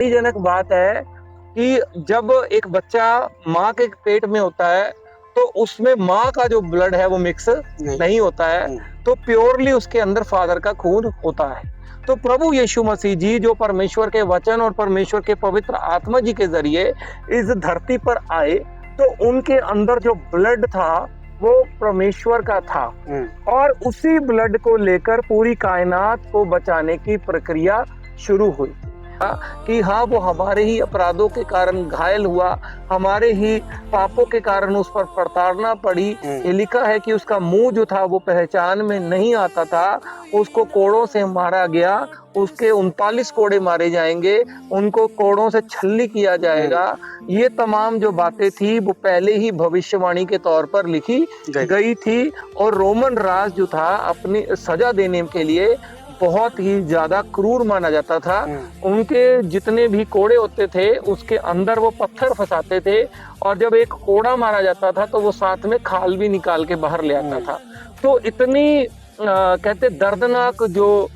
जनक बात है कि जब एक बच्चा माँ के पेट में होता है तो उसमें माँ का जो ब्लड है वो मिक्स नहीं होता है, तो प्योरली उसके अंदर फादर का खून होता है। तो प्रभु यीशु मसीह जी जो परमेश्वर के वचन और परमेश्वर के पवित्र आत्मा जी के जरिए इस धरती पर आए, तो उनके अंदर जो ब्लड था वो परमेश्वर का था और उसी ब्लड को लेकर पूरी कायनात को बचाने की प्रक्रिया शुरू हुई कि हाँ, वो हमारे ही अपराधों के कारण घायल हुआ, हमारे ही पापों के कारण उस पर प्रताड़ना पड़ी। ये लिखा है कि उसका मुंह जो था वो पहचान में नहीं आता था, उसको कोड़ों से मारा गया, उसके 39 कोड़े मारे जाएंगे, उनको कोड़ों से छल्ली किया जाएगा। ये तमाम जो बातें थी वो पहले ही भविष्यवाणी के तौर पर लिखी गई थी और रोमन राज जो था अपनी सजा देने के लिए बहुत ही ज्यादा क्रूर माना जाता था। उनके जितने भी कोड़े होते थे उसके अंदर वो पत्थर फंसाते थे और जब एक कोड़ा मारा जाता था तो वो साथ में खाल भी निकाल के बाहर ले आता था। तो इतनी कहते दर्दनाक जो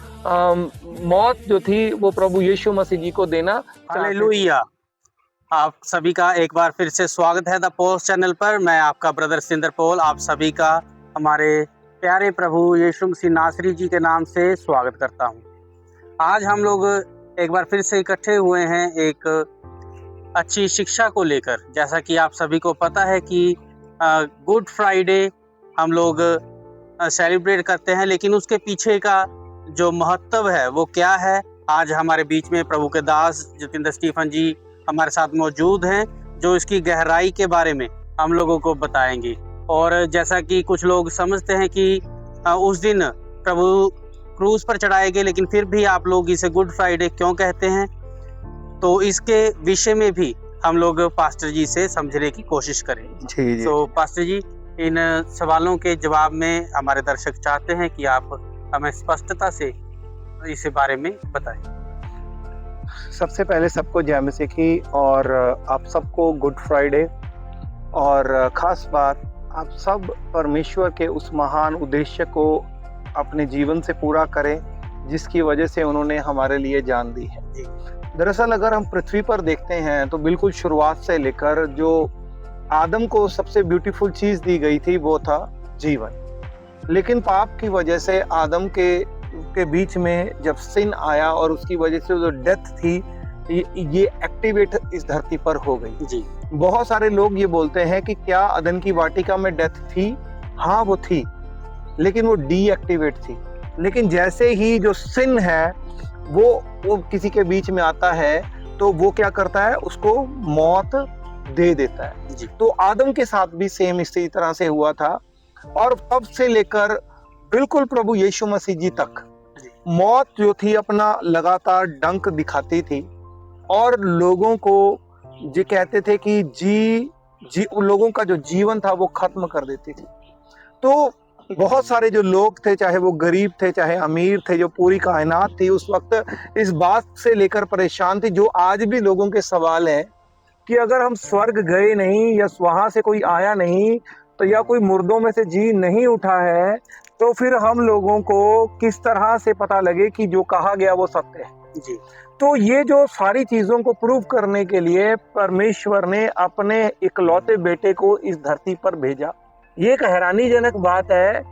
मौत जो थी वो प्रभु यीशु मसीह जी को देना। हालेलुया। आप सभी का एक बार फिर से स्वागत है द पोस्ट चैनल पर। मैं आपका ब्रदर सिंदर पोल आप सभी का हमारे प्यारे प्रभु यीशु मसीह नासरी जी के नाम से स्वागत करता हूं। आज हम लोग एक बार फिर से इकट्ठे हुए हैं एक अच्छी शिक्षा को लेकर। जैसा कि आप सभी को पता है कि गुड फ्राइडे हम लोग सेलिब्रेट करते हैं, लेकिन उसके पीछे का जो महत्व है वो क्या है, आज हमारे बीच में प्रभु के दास जतिंदर स्टीफन जी हमारे साथ मौजूद हैं, जो इसकी गहराई के बारे में हम लोगों को बताएंगे। और जैसा कि कुछ लोग समझते हैं कि उस दिन प्रभु क्रूज पर चढ़ाए गए, लेकिन फिर भी आप लोग इसे गुड फ्राइडे क्यों कहते हैं, तो इसके विषय में भी हम लोग पास्टर जी से समझने की कोशिश करेंगे। तो पास्टर जी, इन सवालों के जवाब में हमारे दर्शक चाहते हैं कि आप हमें स्पष्टता से इस बारे में बताएं। सबसे पहले सबको जय मसीह की और आप सबको गुड फ्राइडे। और खास बात, आप सब परमेश्वर के उस महान उद्देश्य को अपने जीवन से पूरा करें जिसकी वजह से उन्होंने हमारे लिए जान दी है। दरअसल अगर हम पृथ्वी पर देखते हैं तो बिल्कुल शुरुआत से लेकर जो आदम को सबसे ब्यूटीफुल चीज दी गई थी वो था जीवन, लेकिन पाप की वजह से आदम के बीच में जब सिन आया और उसकी वजह से जो डेथ थी ये एक्टिवेट इस धरती पर हो गई जी। बहुत सारे लोग ये बोलते हैं कि क्या अदन की वाटिका में डेथ थी? हाँ वो थी, लेकिन वो डीएक्टिवेट थी। लेकिन जैसे ही जो सिन है वो किसी के बीच में आता है तो वो क्या करता है, उसको मौत दे देता है जी। तो आदम के साथ भी सेम इसी तरह से हुआ था और तब से लेकर बिल्कुल प्रभु यीशु मसीह जी तक मौत जो थी अपना लगातार डंक दिखाती थी और लोगों को ये कहते थे कि जी लोगों का जो जीवन था वो खत्म कर देती थी। तो बहुत सारे जो लोग थे, चाहे वो गरीब थे चाहे अमीर थे, जो पूरी कायनात थी उस वक्त इस बात से लेकर परेशान थी, जो आज भी लोगों के सवाल है कि अगर हम स्वर्ग गए नहीं या वहां से कोई आया नहीं तो या कोई मुर्दों में से जी नहीं उठा है तो फिर हम लोगों को किस तरह से पता लगे कि जो कहा गया वो सत्य है जी। तो ये जो सारी चीजों को प्रूव करने के लिए परमेश्वर ने अपने इकलौते बेटे को इस धरती पर भेजा। ये एक हैरानीजनक बात है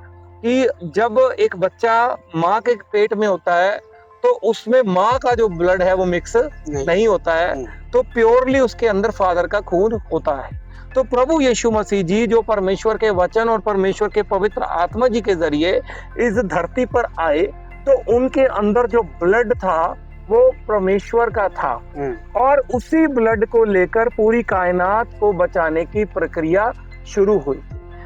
कि जब एक बच्चा माँ के पेट में होता है तो उसमें माँ का जो ब्लड है वो मिक्स नहीं होता है, तो प्योरली उसके अंदर फादर का खून होता है। तो प्रभु यीशु मसीह जी जो परमेश्वर के वचन और परमेश्वर के पवित्र आत्मा जी के जरिए इस धरती पर आए, तो उनके अंदर जो ब्लड था वो परमेश्वर का था और उसी ब्लड को लेकर पूरी कायनात को बचाने की प्रक्रिया शुरू हुई।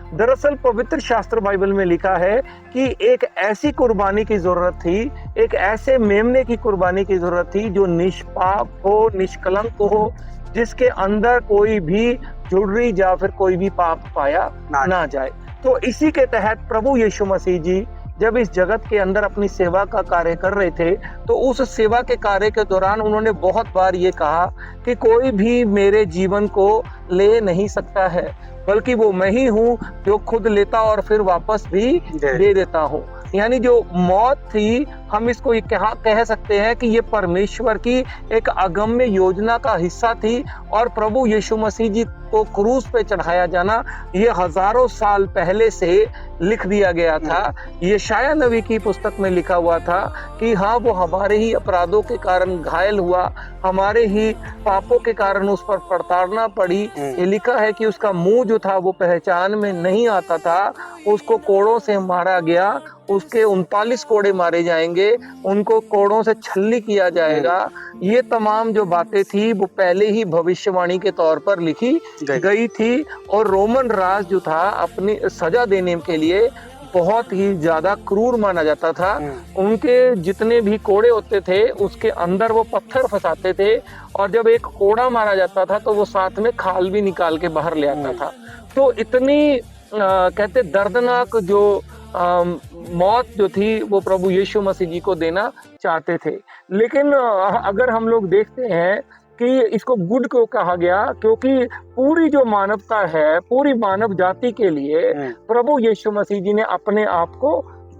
दरअसल पवित्र शास्त्र बाइबल में लिखा है कि एक ऐसी कुर्बानी की जरूरत थी, एक ऐसे मेमने की कुर्बानी की जरूरत थी जो निष्पाप हो, निष्कलंक हो, जिसके अंदर कोई भी झुर्री या फिर कोई भी पाप पाया ना जाए। तो इसी के तहत प्रभु यीशु मसीह जी जब इस जगत के अंदर अपनी सेवा का कार्य कर रहे थे तो उस सेवा के कार्य के दौरान उन्होंने बहुत बार ये कहा कि कोई भी मेरे जीवन को ले नहीं सकता है, बल्कि वो मैं ही हूँ जो खुद लेता और फिर वापस भी दे देता हूँ। यानी जो मौत थी हम इसको ये कह सकते हैं कि ये परमेश्वर की एक अगम्य योजना का हिस्सा थी। और प्रभु यीशु मसीह जी को क्रूस पे चढ़ाया जाना ये हजारों साल पहले से लिख दिया गया था। यशायाह नबी की पुस्तक में लिखा हुआ था कि हाँ, वो हमारे ही अपराधों के कारण घायल हुआ, हमारे ही पापों के कारण उस पर प्रताड़ना पड़ी। ये लिखा है कि उसका मुंह जो था वो पहचान में नहीं आता था, उसको कोड़ों से मारा गया, उसके 39 कोड़े मारे जाएंगे, उनको कोड़ों से छल्ली किया जाएगा। ये तमाम जो बातें थी वो पहले ही भविष्यवाणी के तौर पर लिखी गई थी। और रोमन राज जो था अपनी सजा देने के लिए बहुत ही ज्यादा क्रूर माना जाता था। उनके जितने भी कोड़े होते थे उसके अंदर वो पत्थर फंसाते थे, और जब एक कोड़ा मारा जाता था तो वो साथ में खाल भी निकाल के बाहर ले आता था। तो इतनी कहते दर्दनाक जो मौत जो थी वो प्रभु यीशु मसीह जी को देना चाहते थे। लेकिन अगर हम लोग देखते हैं कि इसको गुड क्यों कहा गया, क्योंकि पूरी जो मानवता है, पूरी मानव जाति के लिए प्रभु यीशु मसीह जी ने अपने आप को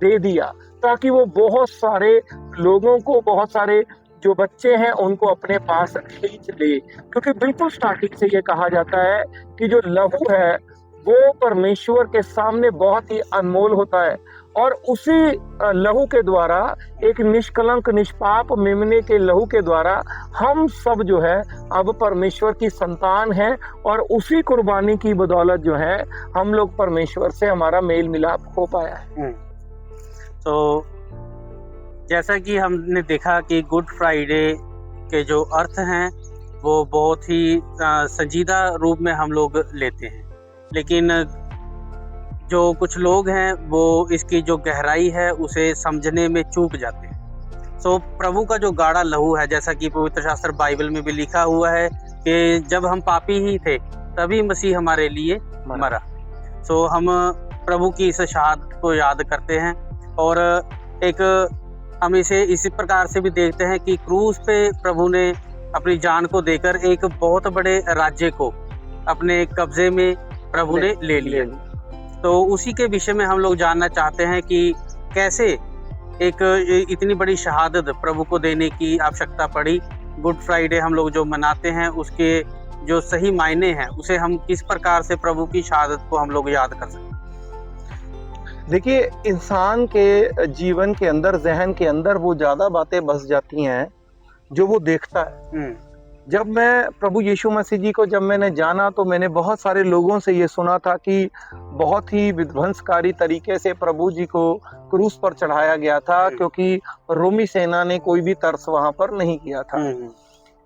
दे दिया, ताकि वो बहुत सारे लोगों को, बहुत सारे जो बच्चे हैं उनको अपने पास खींच ले। क्योंकि बिल्कुल स्टार्टिंग से ये कहा जाता है कि जो लहू है वो परमेश्वर के सामने बहुत ही अनमोल होता है, और उसी लहू के द्वारा, एक निष्कलंक निष्पाप मेमने के लहू के द्वारा हम सब जो है अब परमेश्वर की संतान हैं, और उसी कुर्बानी की बदौलत जो है हम लोग परमेश्वर से हमारा मेल मिलाप हो पाया है। तो जैसा कि हमने देखा कि गुड फ्राइडे के जो अर्थ हैं वो बहुत ही संजीदा रूप में हम लोग लेते हैं, लेकिन जो कुछ लोग हैं वो इसकी जो गहराई है उसे समझने में चूक जाते हैं। तो प्रभु का जो गाढ़ा लहू है, जैसा कि पवित्र शास्त्र बाइबल में भी लिखा हुआ है कि जब हम पापी ही थे तभी मसीह हमारे लिए मरा। तो हम प्रभु की इस शहादत को याद करते हैं, और एक हम इसे इसी प्रकार से भी देखते हैं कि क्रूस पे प्रभु ने अपनी जान को देकर एक बहुत बड़े राज्य को अपने कब्जे में प्रभु ने ले लिया। तो उसी के विषय में हम लोग जानना चाहते हैं कि कैसे एक इतनी बड़ी शहादत प्रभु को देने की आवश्यकता पड़ी। गुड फ्राइडे हम लोग जो मनाते हैं उसके जो सही मायने हैं उसे हम किस प्रकार से प्रभु की शहादत को हम लोग याद कर सकते हैं। देखिए, इंसान के जीवन के अंदर, जहन के अंदर वो ज्यादा बातें बस जाती हैं जो वो देखता है। जब मैं प्रभु यीशु मसीह जी को जब मैंने जाना तो मैंने बहुत सारे लोगों से ये सुना था कि बहुत ही विध्वंसकारी तरीके से प्रभु जी को क्रूस पर चढ़ाया गया था, क्योंकि रोमी सेना ने कोई भी तरस वहां पर नहीं किया था।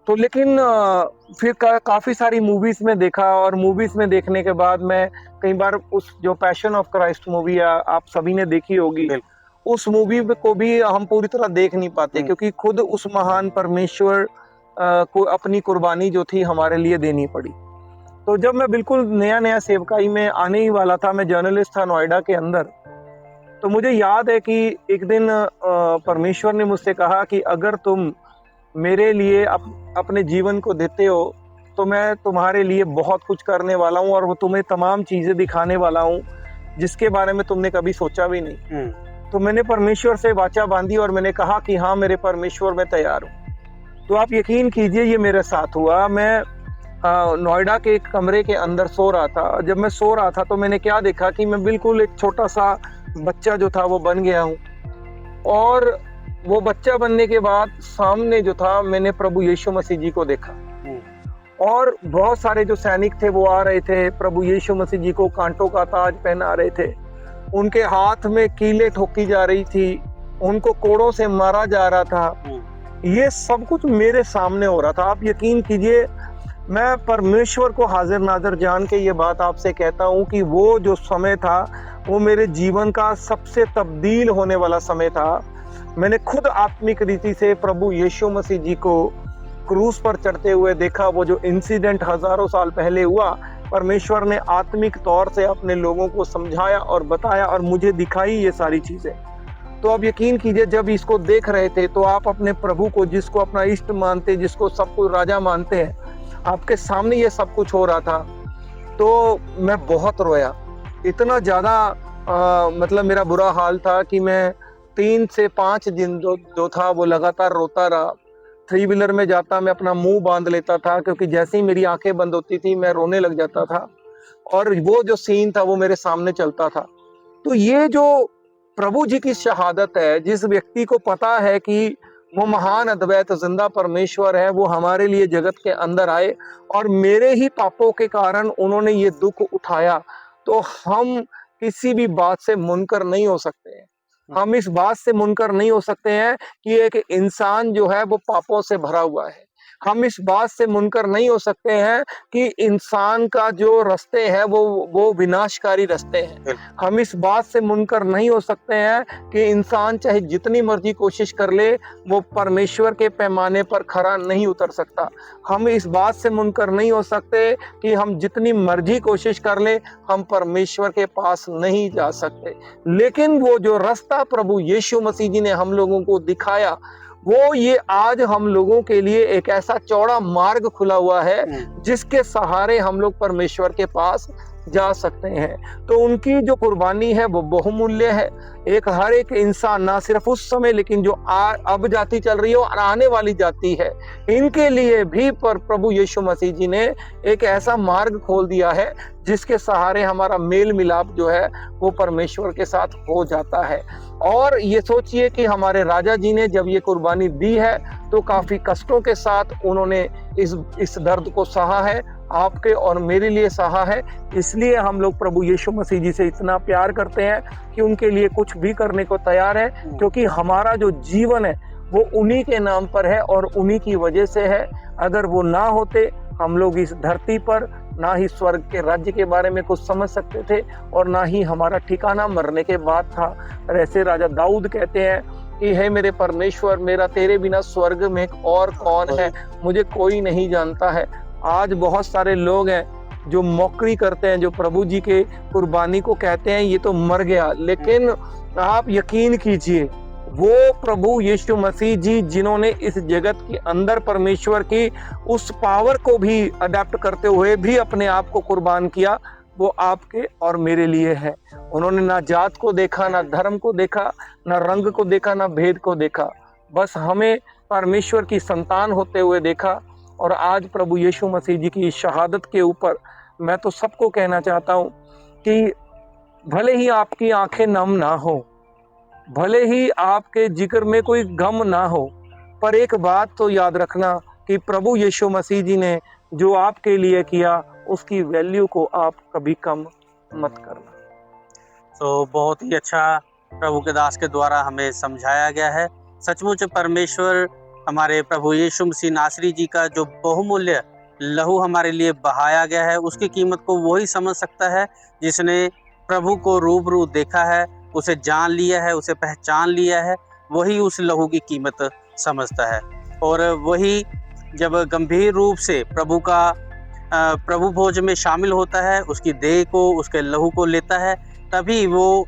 तो लेकिन फिर काफी सारी मूवीज में देखा, और मूवीज में देखने के बाद मैं कई बार उस जो पैशन ऑफ क्राइस्ट मूवी आप सभी ने देखी होगी, उस मूवी को भी हम पूरी तरह देख नहीं पाते, क्योंकि खुद उस महान परमेश्वर को अपनी कुर्बानी जो थी हमारे लिए देनी पड़ी। तो जब मैं बिल्कुल नया सेवकाई में आने ही वाला था, मैं जर्नलिस्ट था नोएडा के अंदर, तो मुझे याद है कि एक दिन परमेश्वर ने मुझसे कहा कि अगर तुम मेरे लिए अपने जीवन को देते हो तो मैं तुम्हारे लिए बहुत कुछ करने वाला हूँ, और वो तुम्हें तमाम चीजें दिखाने वाला हूँ जिसके बारे में तुमने कभी सोचा भी नहीं। तो मैंने परमेश्वर से वाचा बांधी और मैंने कहा कि हाँ मेरे परमेश्वर, मैं तैयार हूँ। तो आप यकीन कीजिए ये मेरे साथ हुआ। मैं नोएडा के एक कमरे के अंदर सो रहा था। जब मैं सो रहा था तो मैंने क्या देखा कि मैं बिल्कुल एक छोटा सा बच्चा जो था वो बन गया हूँ, और वो बच्चा बनने के बाद सामने जो था मैंने प्रभु यीशु मसीह जी को देखा, और बहुत सारे जो सैनिक थे वो आ रहे थे, प्रभु यीशु मसीह जी को कांटों का ताज पहना रहे थे, उनके हाथ में कीलें ठोकी जा रही थी, उनको कोड़ों से मारा जा रहा था। ये सब कुछ मेरे सामने हो रहा था। आप यकीन कीजिए, मैं परमेश्वर को हाजिर नाजर जान के ये बात आपसे कहता हूँ कि वो जो समय था वो मेरे जीवन का सबसे तब्दील होने वाला समय था। मैंने खुद आत्मिक रीति से प्रभु यीशु मसीह जी को क्रूस पर चढ़ते हुए देखा। वो जो इंसिडेंट हजारों साल पहले हुआ, परमेश्वर ने आत्मिक तौर से अपने लोगों को समझाया और बताया और मुझे दिखाई ये सारी चीजें। तो अब यकीन कीजिए, जब इसको देख रहे थे तो आप अपने प्रभु को, जिसको अपना इष्ट मानते, जिसको सब कुछ राजा मानते हैं, आपके सामने ये सब कुछ हो रहा था। तो मैं बहुत रोया, इतना ज्यादा मतलब मेरा बुरा हाल था कि मैं 3 से 5 दिन जो था वो लगातार रोता रहा। 3 व्हीलर में जाता मैं अपना मुंह बांध लेता था, क्योंकि जैसे ही मेरी आंखें बंद होती थी मैं रोने लग जाता था, और वो जो सीन था वो मेरे सामने चलता था। तो ये जो प्रभु जी की शहादत है, जिस व्यक्ति को पता है कि वो महान अद्वैत जिंदा परमेश्वर है, वो हमारे लिए जगत के अंदर आए और मेरे ही पापों के कारण उन्होंने ये दुख उठाया, तो हम किसी भी बात से मुनकर नहीं हो सकते हैं। हम इस बात से मुनकर नहीं हो सकते हैं कि एक इंसान जो है वो पापों से भरा हुआ है। हम इस बात से मुनकर नहीं हो सकते हैं कि इंसान का जो रास्ते हैं वो विनाशकारी रास्ते हैं। हम इस बात से मुनकर नहीं हो सकते हैं कि इंसान चाहे जितनी मर्जी कोशिश कर ले, वो परमेश्वर के पैमाने पर खरा नहीं उतर सकता। हम इस बात से मुनकर नहीं हो सकते कि हम जितनी मर्जी कोशिश कर ले, हम परमेश्वर के पास नहीं जा सकते। लेकिन वो जो रास्ता प्रभु यीशु मसीह जी ने हम लोगों को दिखाया, वो ये आज हम लोगों के लिए एक ऐसा चौड़ा मार्ग खुला हुआ है जिसके सहारे हम लोग परमेश्वर के पास जा सकते हैं। तो उनकी जो कुर्बानी है वो बहुमूल्य है। हर एक इंसान, ना सिर्फ उस समय लेकिन जो अब जाति चल रही है और आने वाली जाति है, इनके लिए भी प्रभु यीशु मसीह जी ने एक ऐसा मार्ग खोल दिया है जिसके सहारे हमारा मेल मिलाप जो है वो परमेश्वर के साथ हो जाता है। और ये सोचिए कि हमारे राजा जी ने जब ये कुर्बानी दी है तो काफी कष्टों के साथ उन्होंने इस दर्द को सहा है, आपके और मेरे लिए सहा है। इसलिए हम लोग प्रभु यीशु मसीह जी से इतना प्यार करते हैं कि उनके लिए कुछ भी करने को तैयार है, क्योंकि हमारा जो जीवन है वो उन्हीं के नाम पर है और उन्हीं की वजह से है। अगर वो ना होते, हम लोग इस धरती पर ना ही स्वर्ग के राज्य के बारे में कुछ समझ सकते थे और ना ही हमारा ठिकाना मरने के बाद था। ऐसे राजा दाऊद कहते हैं कि हे मेरे परमेश्वर, मेरा तेरे बिना स्वर्ग में और कौन है, मुझे कोई नहीं जानता है। आज बहुत सारे लोग हैं जो मौकरी करते हैं, जो प्रभु जी के कुर्बानी को कहते हैं ये तो मर गया, लेकिन आप यकीन कीजिए वो प्रभु यीशु मसीह जी जिन्होंने इस जगत के अंदर परमेश्वर की उस पावर को भी अडेप्ट करते हुए भी अपने आप को कुर्बान किया, वो आपके और मेरे लिए है। उन्होंने ना जात को देखा, ना धर्म को देखा, ना रंग को देखा, ना भेद को देखा, बस हमें परमेश्वर की संतान होते हुए देखा। और आज प्रभु यीशु मसीह जी की शहादत के ऊपर मैं तो सबको कहना चाहता हूँ कि भले ही आपकी आंखें नम ना हो, भले ही आपके जिगर में कोई गम ना हो, पर एक बात तो याद रखना कि प्रभु यीशु मसीह जी ने जो आपके लिए किया उसकी वैल्यू को आप कभी कम मत करना। तो बहुत ही अच्छा प्रभु के दास के द्वारा हमें समझाया गया है। सचमुच परमेश्वर हमारे प्रभु यीशु मसीह नासरी जी का जो बहुमूल्य लहू हमारे लिए बहाया गया है, उसकी कीमत को वही समझ सकता है जिसने प्रभु को रूबरू देखा है, उसे जान लिया है, उसे पहचान लिया है, वही उस लहू की कीमत समझता है। और वही जब गंभीर रूप से प्रभु भोज में शामिल होता है, उसकी देह को, उसके लहू को लेता है, तभी वो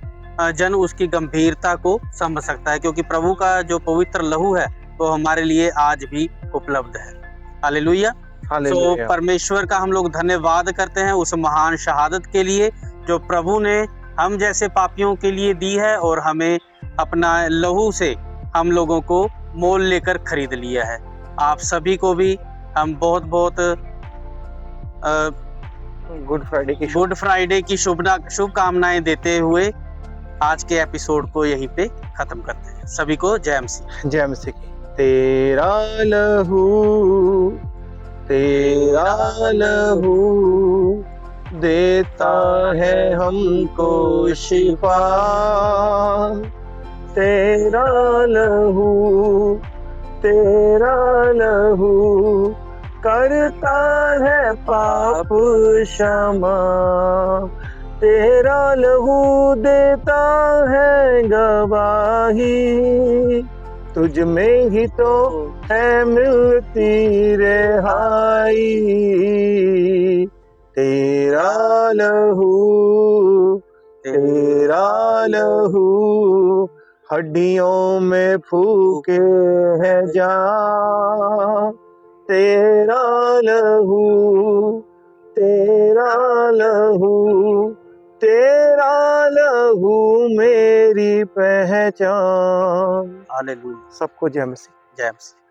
जन उसकी गंभीरता को समझ सकता है, क्योंकि प्रभु का जो पवित्र लहू है वो हमारे लिए आज भी उपलब्ध है। हालेलुया। तो परमेश्वर का हम लोग धन्यवाद करते हैं उस महान शहादत के लिए जो प्रभु ने हम जैसे पापियों के लिए दी है, और हमें अपना लहू से हम लोगों को मोल लेकर खरीद लिया है। आप सभी को भी हम बहुत बहुत गुड फ्राइडे की शुभकामनाएं देते हुए आज के एपिसोड को यहीं पे खत्म करते हैं। सभी को जय मसीह। जय मसीह। तेरा लहू देता है हमको शिफा, तेरा लहू करता है पाप क्षमा, तेरा लहू देता है गवाही, तुझ में ही तो है मिलती रिहाई, तेरा लहू हड्डियों में फूके है जान, तेरा लहू प्रभु मेरी पहचान। हालेलुया। सबको जय मसीह। जय मसीह।